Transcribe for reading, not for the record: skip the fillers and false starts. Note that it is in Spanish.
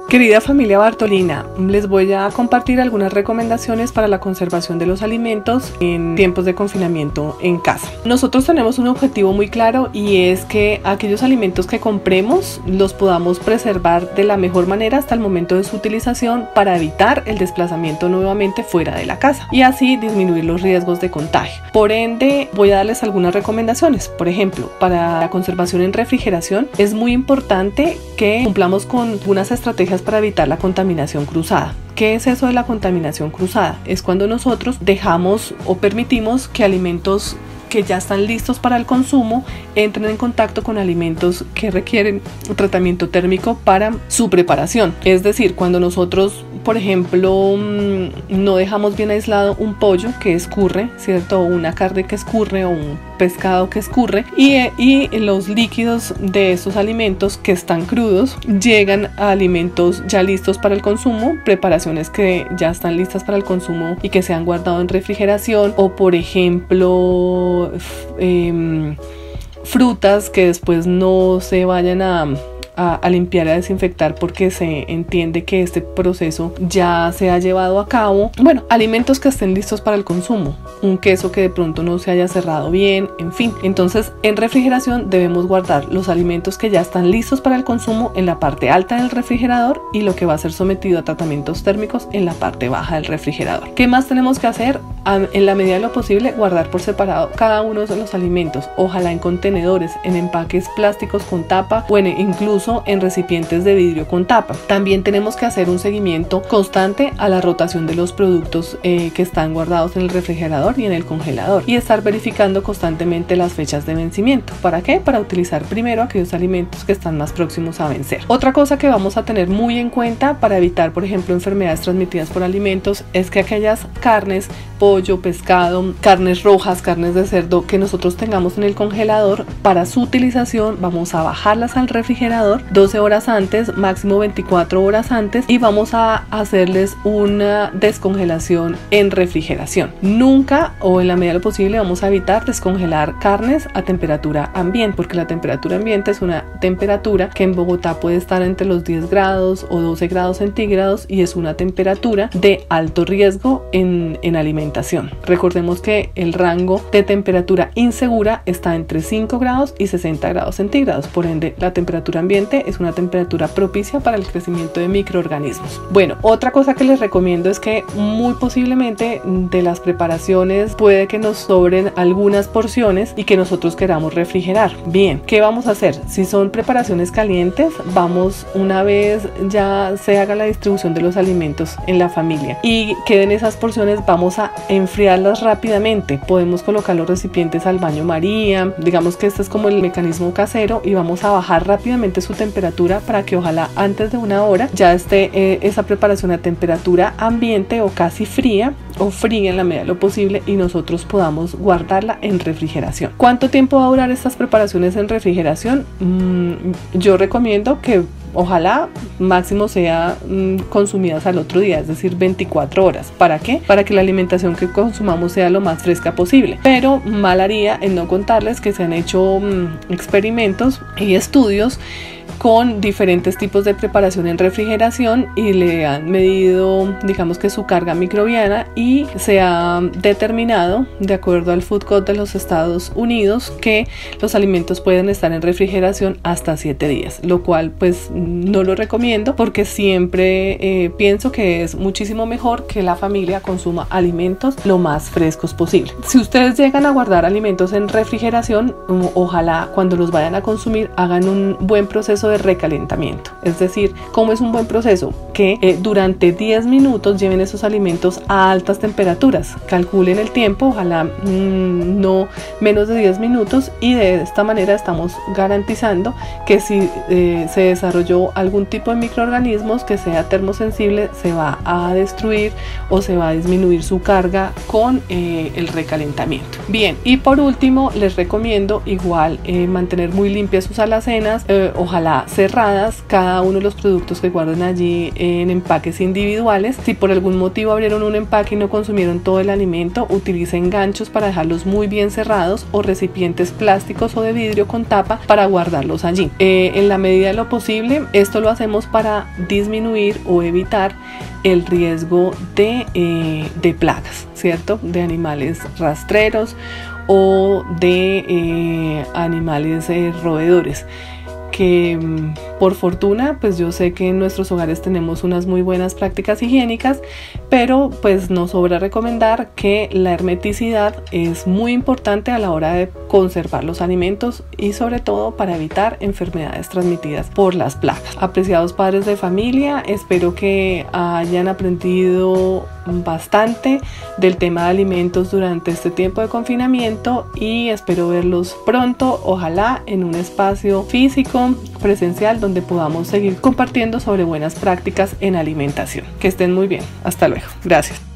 Querida familia Bartolina, les voy a compartir algunas recomendaciones para la conservación de los alimentos en tiempos de confinamiento en casa. Nosotros tenemos un objetivo muy claro y es que aquellos alimentos que compremos los podamos preservar de la mejor manera hasta el momento de su utilización para evitar el desplazamiento nuevamente fuera de la casa y así disminuir los riesgos de contagio. Por ende, voy a darles algunas recomendaciones. Por ejemplo, para la conservación en refrigeración es muy importante que cumplamos con algunas estrategias para evitar la contaminación cruzada. ¿Qué es eso de la contaminación cruzada? Es cuando nosotros dejamos o permitimos que alimentos que ya están listos para el consumo entren en contacto con alimentos que requieren tratamiento térmico para su preparación. Es decir, cuando nosotros, por ejemplo, no dejamos bien aislado un pollo que escurre, ¿cierto? O una carne que escurre o un pescado que escurre y los líquidos de esos alimentos que están crudos llegan a alimentos ya listos para el consumo, preparaciones que ya están listas para el consumo y que se han guardado en refrigeración, o por ejemplo frutas que después no se vayan a limpiar, a desinfectar porque se entiende que este proceso ya se ha llevado a cabo. Bueno, alimentos que estén listos para el consumo, un queso que de pronto no se haya cerrado bien, en fin. Entonces, en refrigeración debemos guardar los alimentos que ya están listos para el consumo en la parte alta del refrigerador y lo que va a ser sometido a tratamientos térmicos en la parte baja del refrigerador. ¿Qué más tenemos que hacer? En la medida de lo posible, guardar por separado cada uno de los alimentos, ojalá en contenedores, en empaques plásticos con tapa o incluso en recipientes de vidrio con tapa. También tenemos que hacer un seguimiento constante a la rotación de los productos que están guardados en el refrigerador y en el congelador y estar verificando constantemente las fechas de vencimiento. ¿Para qué? Para utilizar primero aquellos alimentos que están más próximos a vencer. Otra cosa que vamos a tener muy en cuenta para evitar, por ejemplo, enfermedades transmitidas por alimentos es que aquellas carnes, pollo, pescado, carnes rojas, carnes de cerdo que nosotros tengamos en el congelador, para su utilización vamos a bajarlas al refrigerador 12 horas antes, máximo 24 horas antes, y vamos a hacerles una descongelación en refrigeración. Nunca o en la medida de lo posible vamos a evitar descongelar carnes a temperatura ambiente, porque la temperatura ambiente es una temperatura que en Bogotá puede estar entre los 10 grados o 12 grados centígrados y es una temperatura de alto riesgo en alimentación. Recordemos que el rango de temperatura insegura está entre 5 grados y 60 grados centígrados, por ende la temperatura ambiente es una temperatura propicia para el crecimiento de microorganismos. Bueno, otra cosa que les recomiendo es que muy posiblemente de las preparaciones puede que nos sobren algunas porciones y que nosotros queramos refrigerar. Bien, ¿qué vamos a hacer? Si son preparaciones calientes, vamos, una vez ya se haga la distribución de los alimentos en la familia y queden esas porciones, vamos a enfriarlas rápidamente. Podemos colocar los recipientes al baño María, digamos que este es como el mecanismo casero, y vamos a bajar rápidamente su temperatura para que ojalá antes de una hora ya esté esa preparación a temperatura ambiente o casi fría o fría en la medida de lo posible y nosotros podamos guardarla en refrigeración. ¿Cuánto tiempo va a durar estas preparaciones en refrigeración? Yo recomiendo que ojalá máximo sea consumidas al otro día, es decir 24 horas. ¿Para qué? Para que la alimentación que consumamos sea lo más fresca posible. Pero mal haría en no contarles que se han hecho experimentos y estudios con diferentes tipos de preparación en refrigeración y le han medido, digamos que su carga microbiana, y se ha determinado, de acuerdo al Food Code de los Estados Unidos, que los alimentos pueden estar en refrigeración hasta 7 días, lo cual pues no lo recomiendo porque siempre pienso que es muchísimo mejor que la familia consuma alimentos lo más frescos posible. Si ustedes llegan a guardar alimentos en refrigeración, ojalá cuando los vayan a consumir hagan un buen proceso de recalentamiento. Es decir, ¿cómo es un buen proceso? Que durante 10 minutos lleven esos alimentos a altas temperaturas. Calculen el tiempo, ojalá no menos de 10 minutos, y de esta manera estamos garantizando que si se desarrolló algún tipo de microorganismos que sea termosensible, se va a destruir o se va a disminuir su carga con el recalentamiento. Bien, y por último les recomiendo igual mantener muy limpias sus alacenas, ojalá cerradas, cada uno de los productos que guarden allí en empaques individuales. Si por algún motivo abrieron un empaque y no consumieron todo el alimento, utilicen ganchos para dejarlos muy bien cerrados o recipientes plásticos o de vidrio con tapa para guardarlos allí. En la medida de lo posible, porque esto lo hacemos para disminuir o evitar el riesgo de plagas, ¿cierto? De animales rastreros o de animales roedores, que por fortuna pues yo sé que en nuestros hogares tenemos unas muy buenas prácticas higiénicas, pero pues nos sobra recomendar que la hermeticidad es muy importante a la hora de conservar los alimentos y sobre todo para evitar enfermedades transmitidas por las plagas. Apreciados padres de familia, espero que hayan aprendido bastante del tema de alimentos durante este tiempo de confinamiento y espero verlos pronto, ojalá en un espacio físico, presencial, donde podamos seguir compartiendo sobre buenas prácticas en alimentación. Que estén muy bien. Hasta luego. Gracias.